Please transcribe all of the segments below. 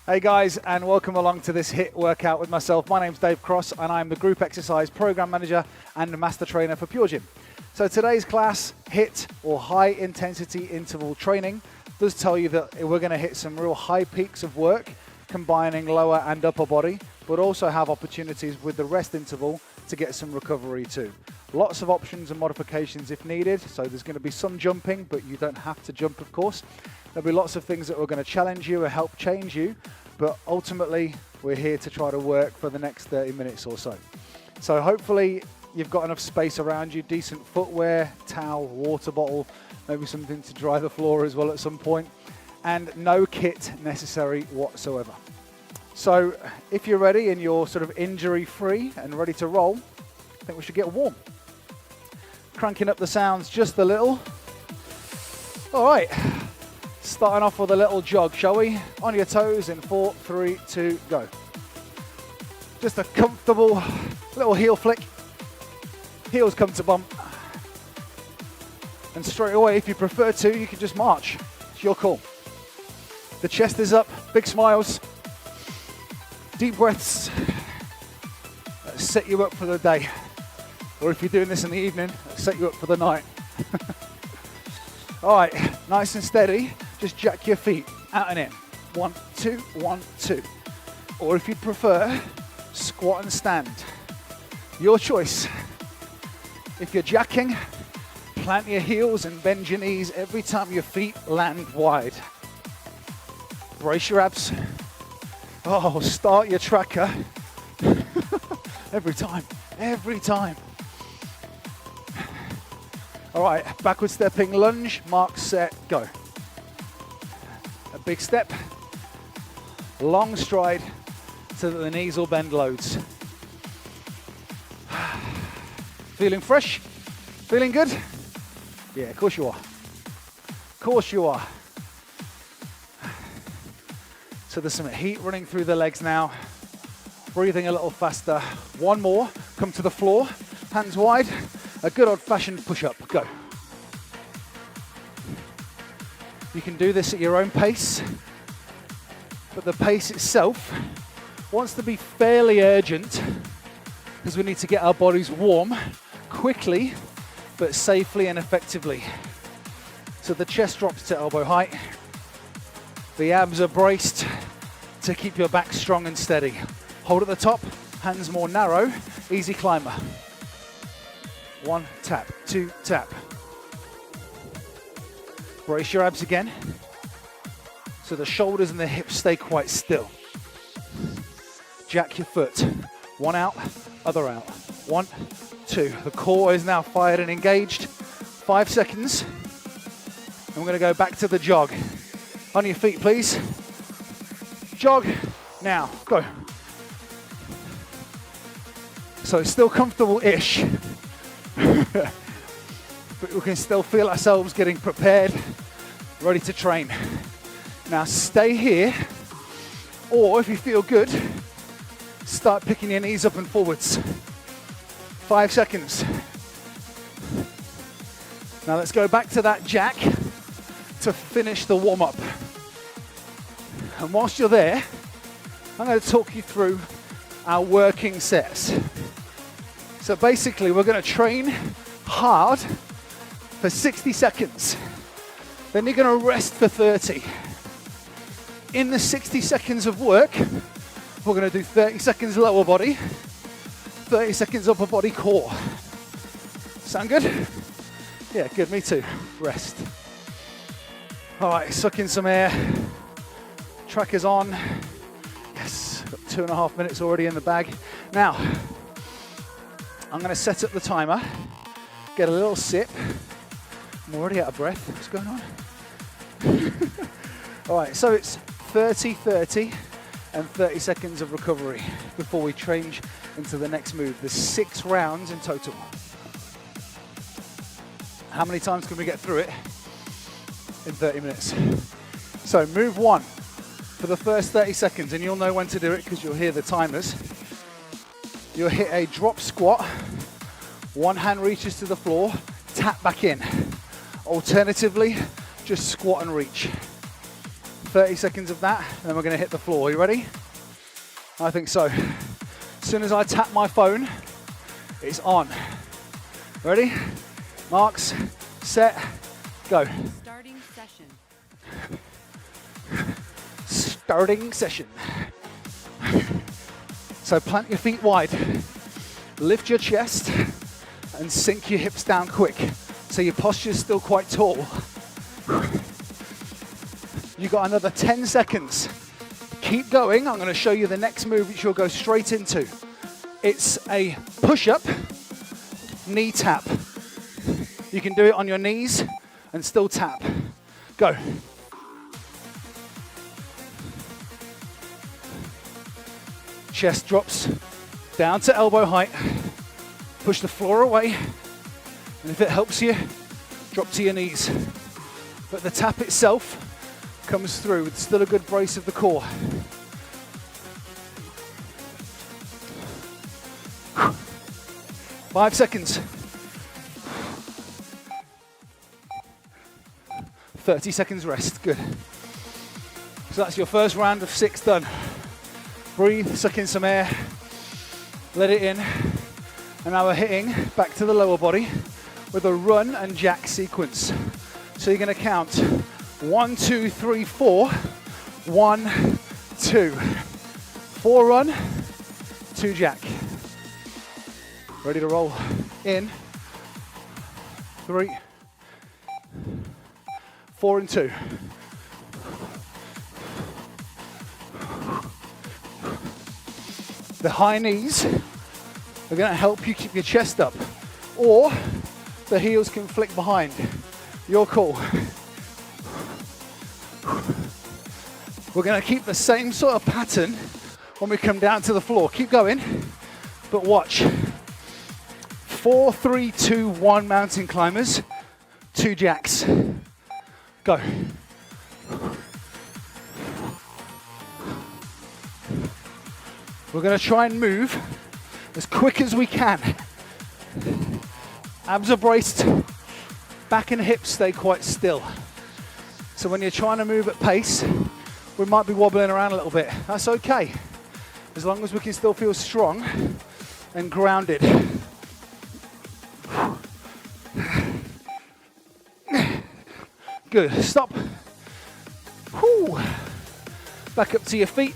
Hey guys, and welcome along to this HIIT workout with myself. My name's Dave Cross, and I'm the Group Exercise Program Manager and Master Trainer for PureGym. So today's class, HIIT, or High Intensity Interval Training, does tell you that we're going to hit some real high peaks of work, combining lower and upper body, but also have opportunities with the rest interval to get some recovery too. Lots of options and modifications if needed, so there's going to be some jumping, but you don't have to jump, of course. There'll be lots of things that are going to challenge you or help change you, but ultimately we're here to try to work for the next 30 minutes or so. So hopefully you've got enough space around you, decent footwear, towel, water bottle, maybe something to dry the floor as well at some point, and no kit necessary whatsoever. So if you're ready and you're sort of injury free and ready to roll, I think we should get warm. Cranking up the sounds just a little. All right. Starting off with a little jog, shall we? On your toes in 4, 3, 2, go. Just a comfortable little heel flick. Heels come to bump. And straight away, if you prefer to, you can just march. It's your call. The chest is up, big smiles. Deep breaths. That'll set you up for the day. Or if you're doing this in the evening, that'll set you up for the night. All right, nice and steady. Just jack your feet out and in. 1, 2, 1, 2. Or if you'd prefer, squat and stand. Your choice. If you're jacking, plant your heels and bend your knees every time your feet land wide. Brace your abs. Oh, start your tracker. Every time, every time. All right, backward stepping lunge, mark, set, go. A big step, long stride so that the knees will bend loads. Feeling fresh? Feeling good? Yeah, of course you are. Of course you are. So there's some heat running through the legs now. Breathing a little faster. One more, come to the floor, hands wide. A good old-fashioned push-up, go. You can do this at your own pace, but the pace itself wants to be fairly urgent because we need to get our bodies warm quickly, but safely and effectively. So the chest drops to elbow height. The abs are braced to keep your back strong and steady. Hold at the top, hands more narrow, easy climber. 1 tap, 2 tap. Brace your abs again, so the shoulders and the hips stay quite still. Jack your foot. 1 out, other out. 1, 2. The core is now fired and engaged. 5 seconds. And we're going to go back to the jog. On your feet, please. Jog. Now, go. So it's still comfortable-ish. But we can still feel ourselves getting prepared, ready to train. Now stay here, or if you feel good, start picking your knees up and forwards. 5 seconds. Now let's go back to that jack to finish the warm-up. And whilst you're there, I'm going to talk you through our working sets. So basically, we're going to train hard for 60 seconds. Then you're going to rest for 30. In the 60 seconds of work, we're going to do 30 seconds lower body, 30 seconds upper body core. Sound good? Yeah, good, me too. Rest. All right, suck in some air. Tracker's on. Yes, got 2.5 minutes already in the bag. Now, I'm going to set up the timer, get a little sip. I'm already out of breath. What's going on? All right, so it's 30, 30, and 30 seconds of recovery before we change into the next move. There's 6 rounds in total. How many times can we get through it in 30 minutes? So move 1 for the first 30 seconds, and you'll know when to do it because you'll hear the timers. You'll hit a drop squat, 1 hand reaches to the floor, tap back in. Alternatively, just squat and reach. 30 seconds of that, and then we're going to hit the floor. Are you ready? I think so. As soon as I tap my phone, it's on. Ready? Marks, set, go. Starting session. Starting session. So plant your feet wide, lift your chest, and sink your hips down quick. So your posture's still quite tall. You got another 10 seconds. Keep going. I'm going to show you the next move, which you'll go straight into. It's a push-up, knee tap. You can do it on your knees and still tap. Go. Chest drops down to elbow height. Push the floor away. And if it helps you, drop to your knees. But the tap itself comes through with still a good brace of the core. Five seconds. 30 seconds rest, good. So that's your first round of 6 done. Breathe, suck in some air, let it in. And now we're hitting back to the lower body with a run and jack sequence. So you're gonna count 1, 2, 3, 4. 1, 2. 4 run, 2 jack. Ready to roll. In. 3, 4 and 2. The high knees are going to help you keep your chest up, or the heels can flick behind. Your call. We're going to keep the same sort of pattern when we come down to the floor. Keep going, but watch. 4, 3, 2, 1 mountain climbers, 2 jacks. Go. We're going to try and move as quick as we can. Abs are braced, back and hips stay quite still. So when you're trying to move at pace, we might be wobbling around a little bit. That's okay, as long as we can still feel strong and grounded. Good, stop. Whew. Back up to your feet.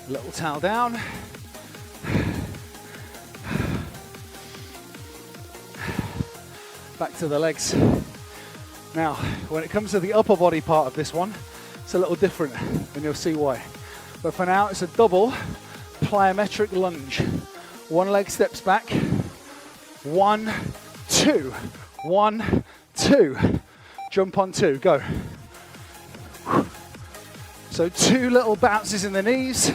Little towel down. Back to the legs. Now, when it comes to the upper body part of this one, it's a little different, and you'll see why. But for now, it's a double plyometric lunge. One leg steps back. 1, 2. 1, 2. Jump on 2, go. So 2 little bounces in the knees,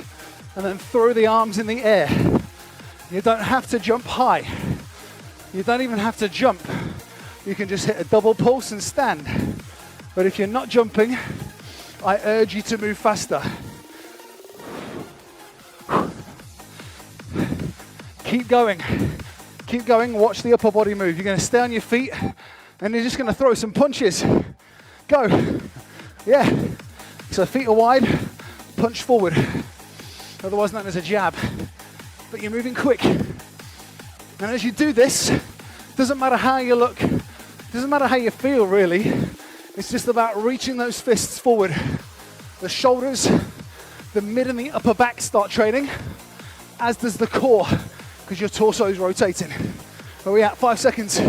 and then throw the arms in the air. You don't have to jump high. You don't even have to jump. You can just hit a double pulse and stand. But if you're not jumping, I urge you to move faster. Keep going. Keep going, watch the upper body move. You're gonna stay on your feet, and you're just gonna throw some punches. Go. Yeah. So feet are wide, punch forward. Otherwise known as a jab. But you're moving quick. And as you do this, doesn't matter how you look, doesn't matter how you feel really, it's just about reaching those fists forward. The shoulders, the mid and the upper back start training, as does the core, because your torso is rotating. Where are we at? 5 seconds.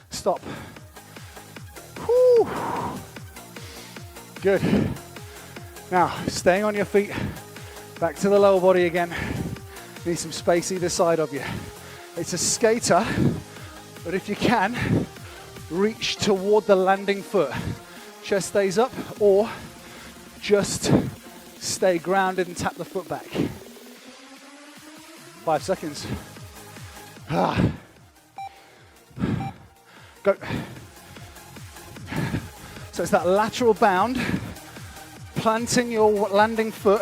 Stop. Whew. Good. Now, staying on your feet, back to the lower body again. Need some space either side of you. It's a skater, but if you can, reach toward the landing foot. Chest stays up, or just stay grounded and tap the foot back. 5 seconds. Go. So it's that lateral bound, planting your landing foot,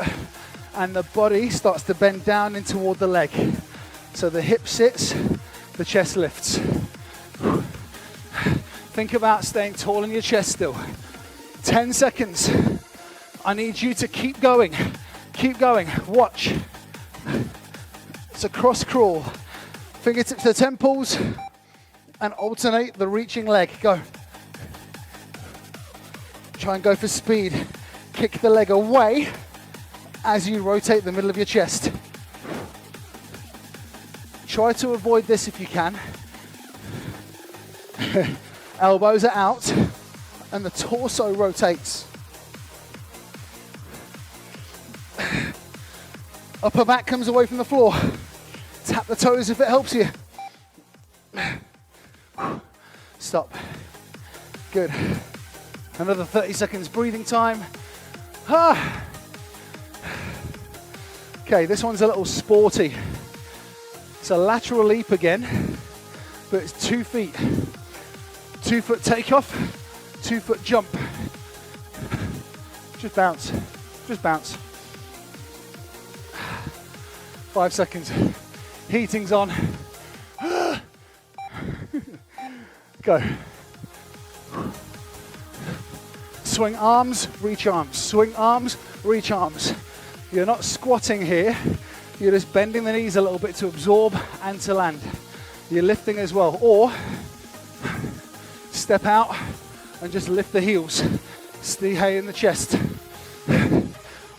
and the body starts to bend down in toward the leg. So the hip sits, the chest lifts. Think about staying tall in your chest still. 10 seconds. I need you to keep going. Keep going. Watch. It's a cross crawl. Fingertips to the temples and alternate the reaching leg. Go. Try and go for speed. Kick the leg away as you rotate the middle of your chest. Try to avoid this if you can. Elbows are out and the torso rotates. Upper back comes away from the floor. Tap the toes if it helps you. Stop. Good. Another 30 seconds breathing time. Okay, this one's a little sporty. It's a lateral leap again, but it's 2 feet. 2 foot takeoff, 2 foot jump. Just bounce, just bounce. 5 seconds. Heating's on. Go. Swing arms, reach arms. Swing arms, reach arms. You're not squatting here. You're just bending the knees a little bit to absorb and to land. You're lifting as well. Or step out and just lift the heels. Stay in the chest.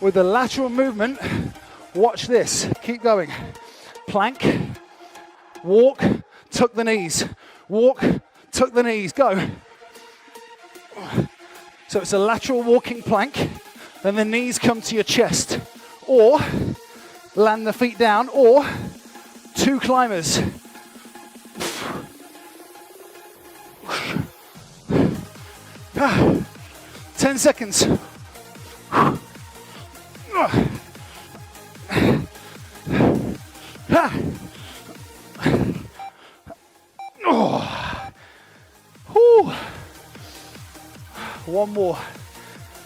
With the lateral movement, watch this. Keep going. Plank. Walk. Tuck the knees. Walk. Tuck the knees. Go. So it's a lateral walking plank. Then the knees come to your chest. Or land the feet down. Or 2 climbers. Ah, 10 seconds.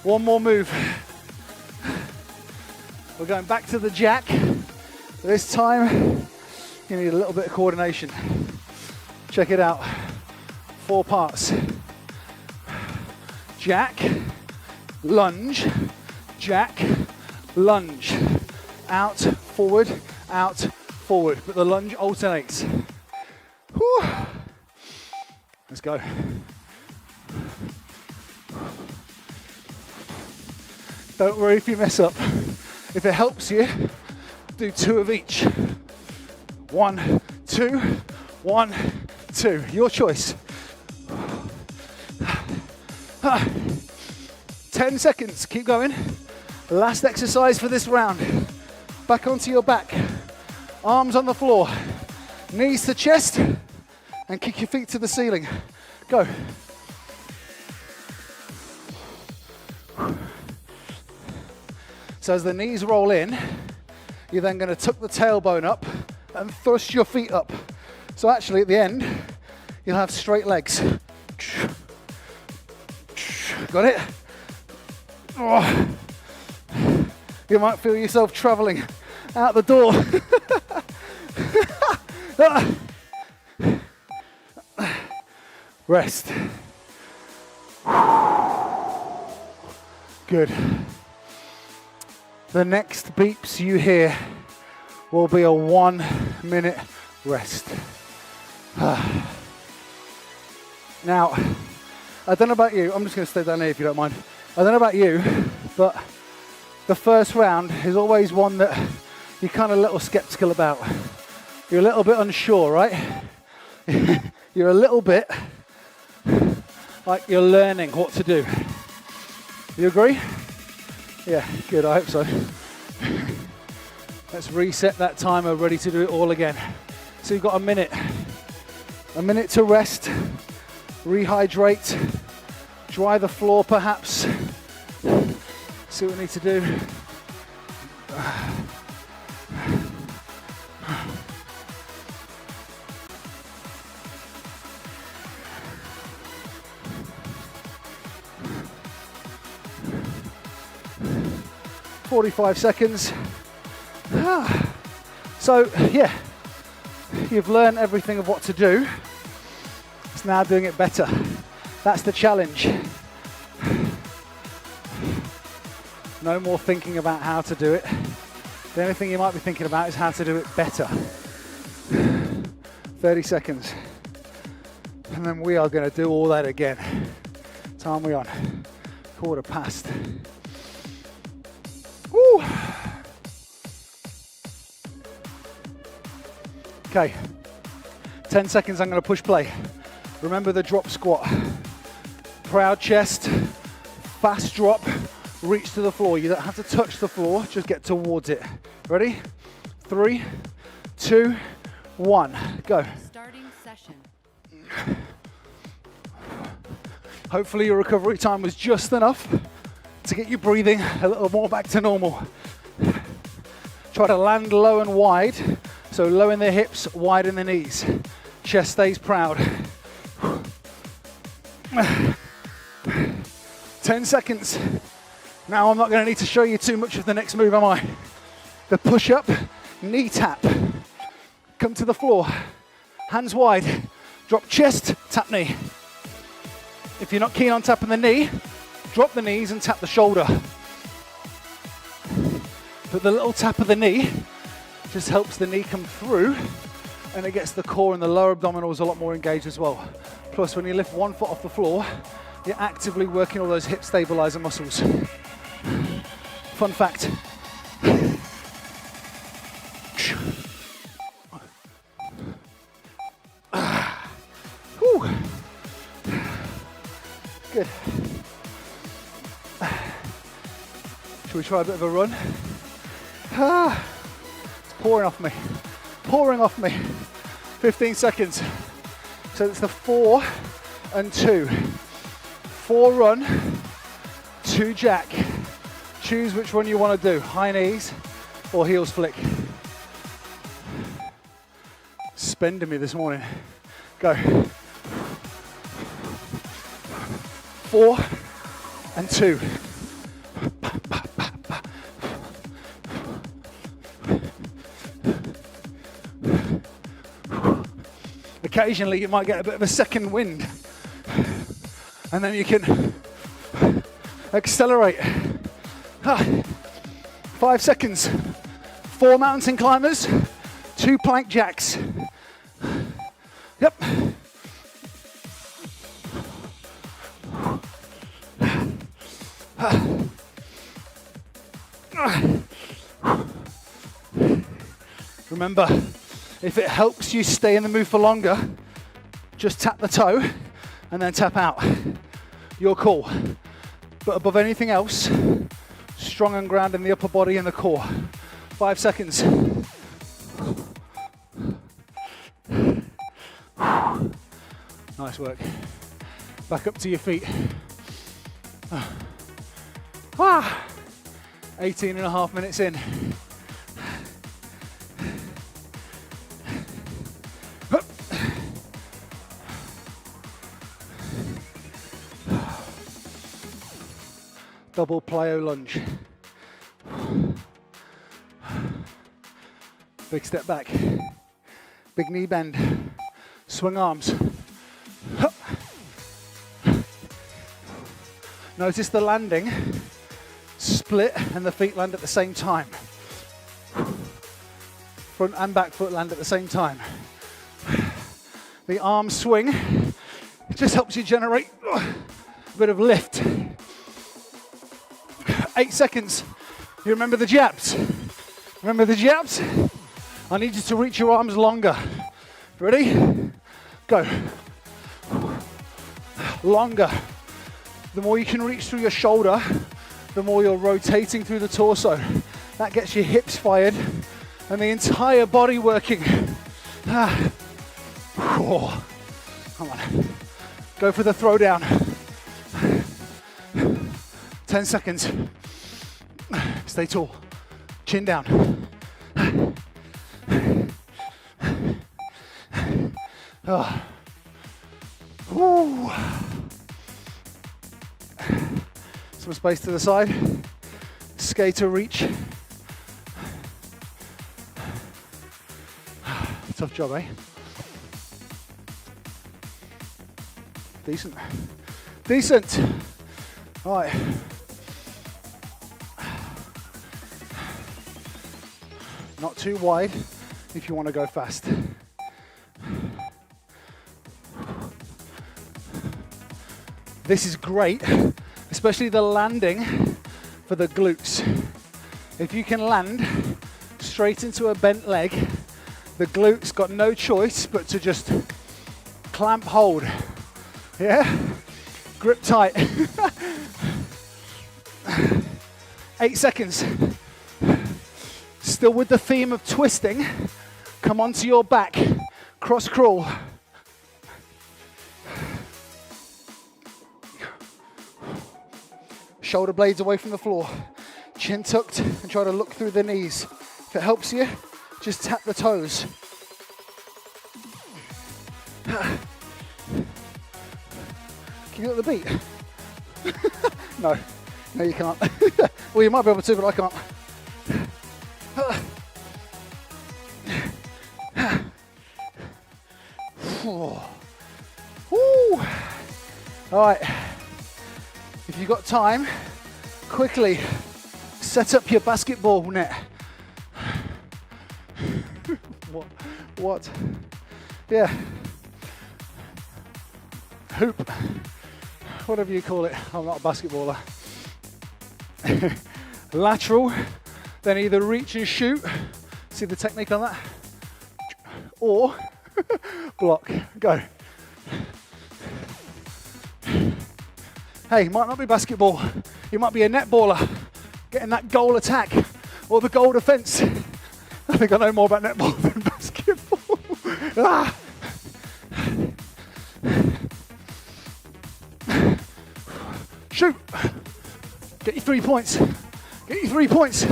One more move. We're going back to the jack. This time, you need a little bit of coordination. Check it out. 4 parts. Jack, lunge, jack, lunge. Out, forward, but the lunge alternates. Whew. Let's go. Don't worry if you mess up. If it helps you, do 2 of each. 1, 2, 1, 2. Your choice. 10 seconds, keep going. Last exercise for this round. Back onto your back. Arms on the floor. Knees to chest. And kick your feet to the ceiling. Go. So as the knees roll in, you're then going to tuck the tailbone up and thrust your feet up. So actually at the end, you'll have straight legs. Got it? Oh. You might feel yourself traveling out the door. Rest. Good. The next beeps you hear will be a 1-minute rest. Now, I don't know about you, I'm just going to stay down here if you don't mind. I don't know about you, but the first round is always one that you're kind of a little skeptical about. You're a little bit unsure, right? You're a little bit like you're learning what to do. You agree? Yeah, good, I hope so. Let's reset that timer, ready to do it all again. So you've got a minute to rest, rehydrate, dry the floor perhaps. See what we need to do. "45 seconds. So yeah, you've learned everything of what to do. It's now doing it better. That's the challenge. No more thinking about how to do it. The only thing you might be thinking about is how to do it better. 30 seconds. And then we are going to do all that again. Time we on? 1:15. Woo! Okay. 10 seconds, I'm going to push play. Remember the drop squat. Proud chest, fast drop, reach to the floor. You don't have to touch the floor, just get towards it. Ready? 3, 2, 1, go. Starting session. Hopefully your recovery time was just enough to get you breathing a little more back to normal. Try to land low and wide, so low in the hips, wide in the knees. Chest stays proud. 10 seconds. Now I'm not going to need to show you too much of the next move, am I? The push-up, knee tap. Come to the floor, hands wide, drop chest, tap knee. If you're not keen on tapping the knee, drop the knees and tap the shoulder. But the little tap of the knee just helps the knee come through, and it gets the core and the lower abdominals a lot more engaged as well. Plus, when you lift one foot off the floor, you're actively working all those hip stabilizer muscles. Fun fact. Whew. Good. Should we try a bit of a run? It's pouring off me. Pouring off me. 15 seconds. So it's the 4 and 2. 4 run, 2 jack. Choose which one you want to do. High knees or heels flick. Spending me this morning. Go. 4 and 2. Occasionally you might get a bit of a second wind, and then you can accelerate. 5 seconds. 4 mountain climbers, 2 plank jacks. Yep. Remember, if it helps you stay in the move for longer, just tap the toe and then tap out. Your call. But above anything else, strong and ground in the upper body and the core. 5 seconds. Nice work. Back up to your feet. 18 and a half minutes in. Double plyo lunge. Big step back. Big knee bend. Swing arms. Notice the landing. Split and the feet land at the same time. Front and back foot land at the same time. The arm swing. It just helps you generate a bit of lift. 8 seconds. You remember the jabs? Remember the jabs? I need you to reach your arms longer. Ready? Go. Longer. The more you can reach through your shoulder, the more you're rotating through the torso. That gets your hips fired and the entire body working. Oh. Come on. Go for the throwdown. 10 seconds. Stay tall. Chin down. Oh. Woo. Some space to the side. Skater reach. Tough job, eh? Decent. Decent. All right. Not too wide if you want to go fast. This is great, especially the landing for the glutes. If you can land straight into a bent leg, the glutes got no choice but to just clamp hold. Yeah? Grip tight. 8 seconds. Still with the theme of twisting, come onto your back, cross crawl. Shoulder blades away from the floor, chin tucked, and try to look through the knees. If it helps you, just tap the toes. Can you get the beat? No, you can't. Well, you might be able to, but I can't. All right, if you've got time, quickly set up your basketball net. What? Yeah. Hoop. Whatever you call it. I'm not a basketballer. Lateral, then either reach and shoot. See the technique on that? Or block. Go. Hey, might not be basketball. You might be a netballer, getting that goal attack or the goal defense. I think I know more about netball than basketball. Ah. Shoot. Get your 3 points. Get your 3 points.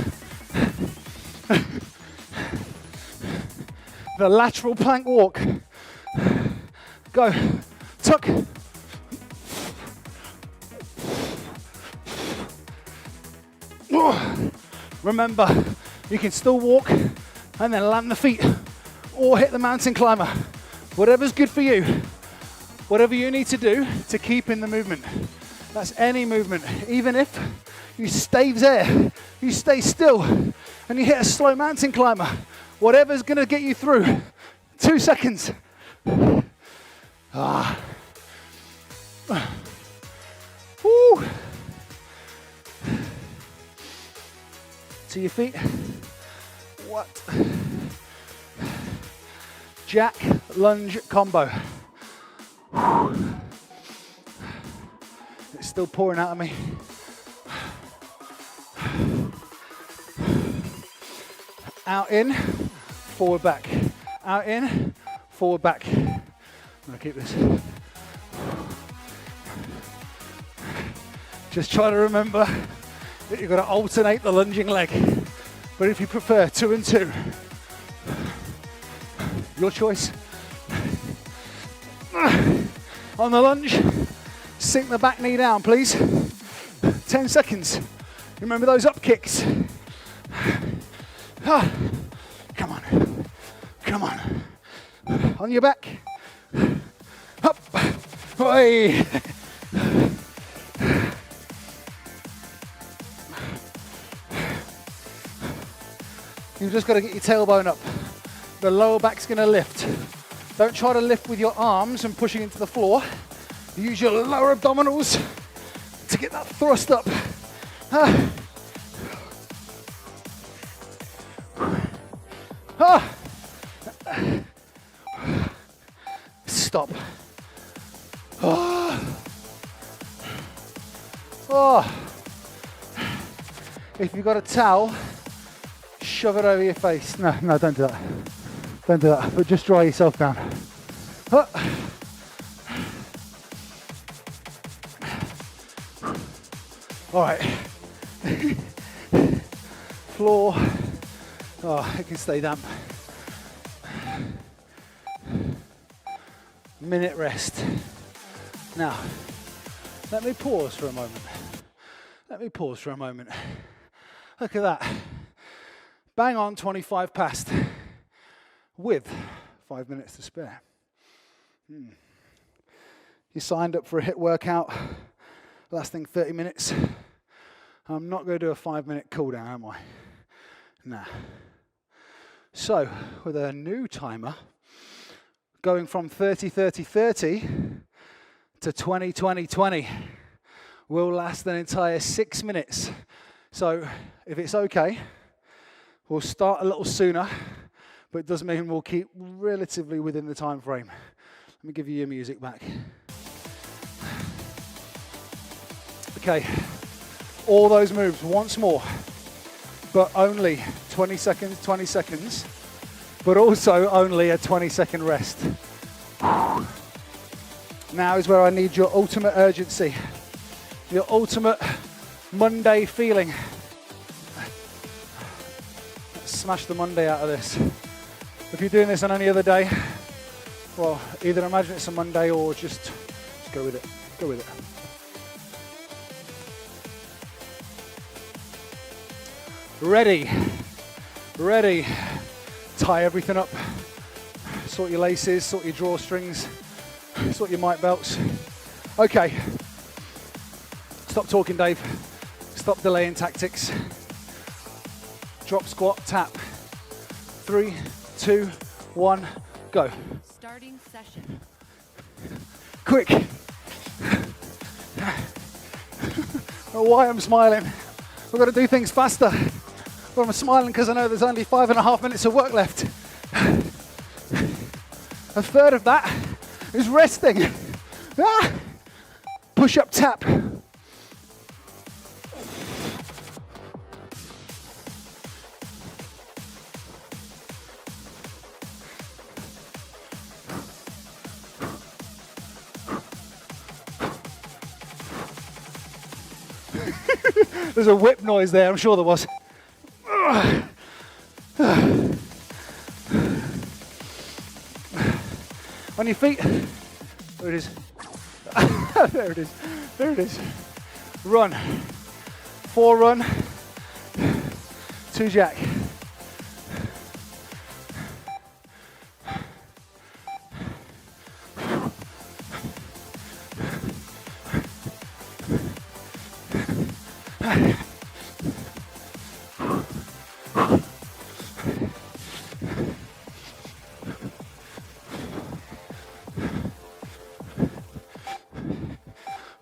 The lateral plank walk. Go. Tuck. Remember, you can still walk and then land the feet or hit the mountain climber. Whatever's good for you. Whatever you need to do to keep in the movement. That's any movement. Even if you stay there, you stay still and you hit a slow mountain climber. Whatever's gonna get you through. 2 seconds. Ah. Woo. To your feet. What? Jack lunge combo. It's still pouring out of me. Out in, forward back. Out in, forward back. I'm gonna keep this. Just try to remember that you've got to alternate the lunging leg. But if you prefer 2 and 2, your choice. On the lunge, sink the back knee down, please. 10 seconds. Remember those up kicks. Come on. Come on. On your back. Up. Oi. You've just got to get your tailbone up. The lower back's going to lift. Don't try to lift with your arms and pushing into the floor. Use your lower abdominals to get that thrust up. Stop. If you've got a towel, shove it over your face. No, don't do that. Don't do that, but just dry yourself down. All right. Floor. Oh, it can stay damp. Minute rest. Now, let me pause for a moment. Look at that. Bang on 25 past with 5 minutes to spare. You signed up for a HIIT workout. lasting 30 minutes. I'm not going to do a 5-minute cool down, am I? Nah. So, with a new timer, going from 30-30-30 to 20-20-20 will last an entire 6 minutes. So, if it's okay, we'll start a little sooner, but it does mean we'll keep relatively within the time frame. Let me give you your music back. Okay, all those moves once more, but only 20 seconds, but also only a 20-second rest. Now is where I need your ultimate urgency, your ultimate Monday feeling. Let's smash the Monday out of this. If you're doing this on any other day, well, either imagine it's a Monday or just go with it. Go with it. Ready. Ready. Tie everything up. Sort your laces, sort your drawstrings, sort your mic belts. Okay. Stop talking, Dave. Stop delaying tactics. Drop, squat, tap. 3, 2, 1, go. Starting session. Quick. Oh, why I'm smiling. We've got to do things faster. Well, I'm smiling because I know there's only 5.5 minutes of work left. A third of that is resting. Ah! Push up, tap. There's a whip noise there, I'm sure there was. On your feet. There it is. There it is. There it is. Run. 4 run. 2 jack.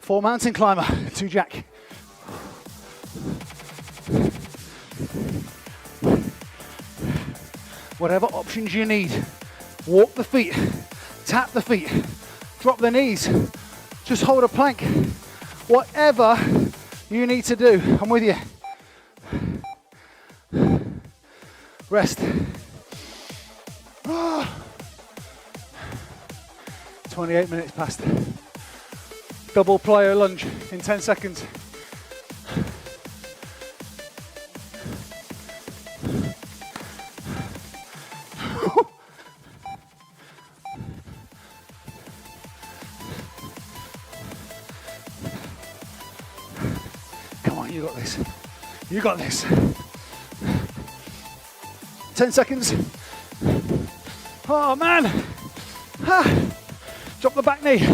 Four mountain climber, 2 jack. Whatever options you need. Walk the feet, tap the feet, drop the knees, just hold a plank. Whatever you need to do, I'm with you. Rest. 28 minutes past. Double plyo lunge in 10 seconds. Come on, you got this. You got this. 10 seconds. Oh man. Ah. Drop the back knee.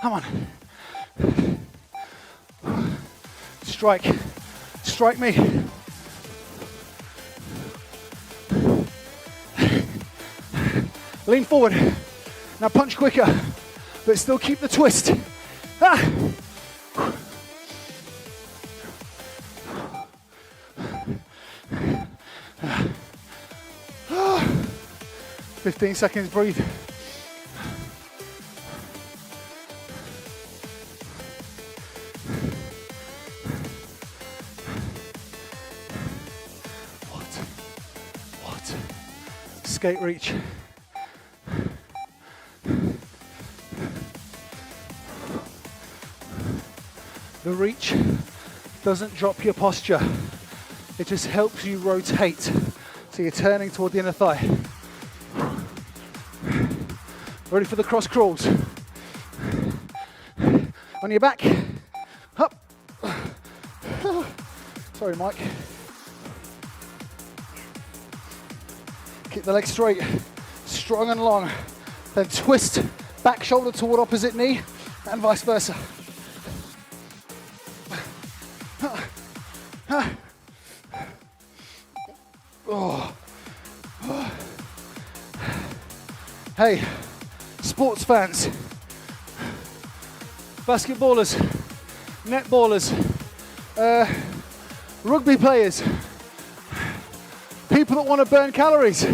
Come on. Strike. Strike me. Lean forward. Now punch quicker, but still keep the twist. Ah. Ah. 15 seconds, breathe. Skate reach. The reach doesn't drop your posture. It just helps you rotate. So you're turning toward the inner thigh. Ready for the cross crawls. On your back. Up. Sorry, Mike. Keep the legs straight, strong and long. Then twist back shoulder toward opposite knee and vice versa. Hey, sports fans, basketballers, netballers, rugby players, people that want to burn calories.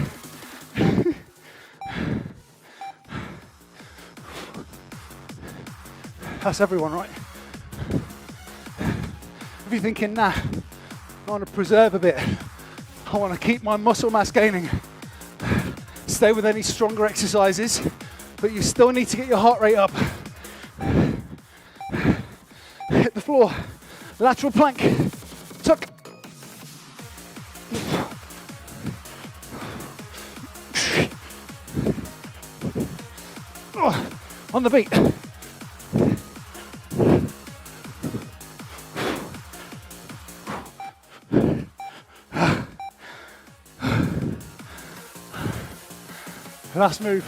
That's everyone, right? If you're thinking, nah, I want to preserve a bit, I want to keep my muscle mass gaining, stay with any stronger exercises, but you still need to get your heart rate up. Hit the floor, lateral plank, tuck. On the beat. Last move.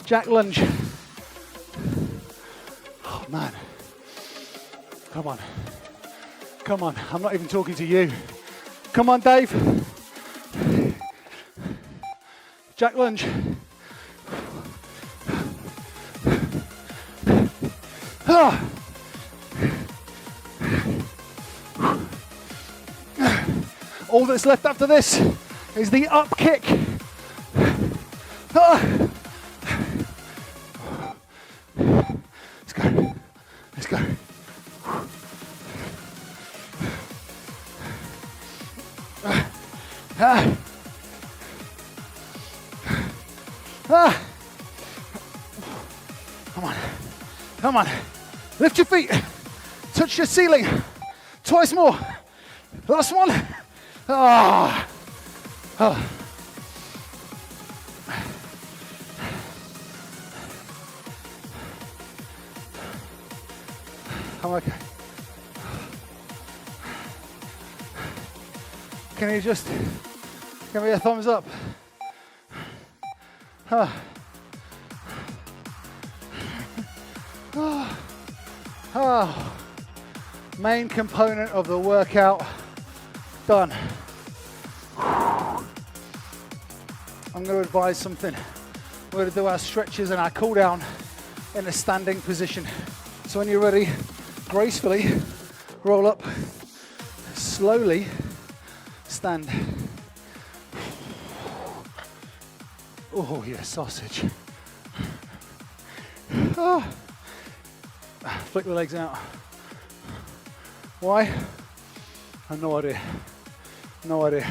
Jack lunge. Oh man. Come on. Come on. I'm not even talking to you. Come on, Dave. Jack lunge. All that's left after this is the up kick. Let's go. Let's go. Come on. Come on. Lift your feet. Touch your ceiling. Twice more. Last one. Ah. Oh. I'm okay. Can you just give me a thumbs up? Main component of the workout done. I'm going to advise something. We're going to do our stretches and our cool down in a standing position. So when you're ready, gracefully roll up, slowly stand. Oh yeah, sausage. Oh. Flick the legs out. Why? I have no idea. No idea.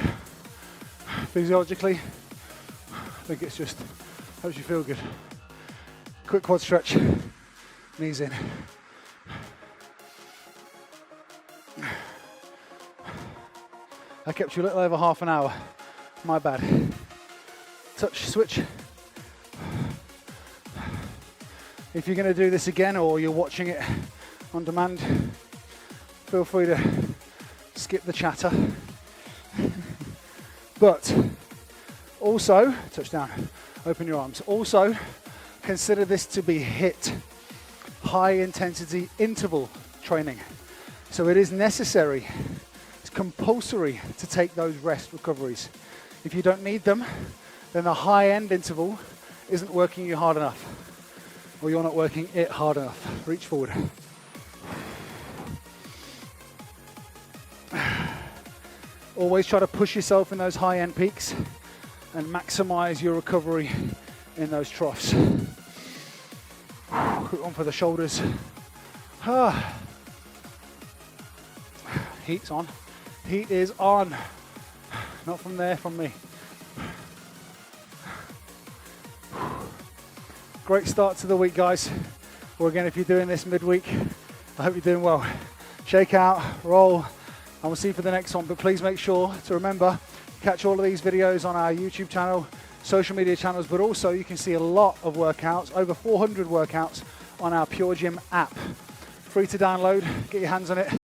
Physiologically, I think it's just helps you feel good. Quick quad stretch, knees in. I kept you a little over half an hour. My bad. Touch, switch. If you're going to do this again or you're watching it on demand, feel free to skip the chatter. But also, touch down, open your arms. Also, consider this to be HIIT, high intensity interval training. So it is necessary, it's compulsory to take those rest recoveries. If you don't need them, then the high end interval isn't working you hard enough, or you're not working it hard enough. Reach forward. Always try to push yourself in those high end peaks and maximize your recovery in those troughs. Quick one for the shoulders. Heat's on. Heat is on. Not from there, from me. Great start to the week, guys. Or again, if you're doing this midweek, I hope you're doing well. Shake out, roll, and we'll see you for the next one. But please make sure to remember, catch all of these videos on our YouTube channel, social media channels, but also you can see a lot of workouts, over 400 workouts on our PureGym app. Free to download, get your hands on it.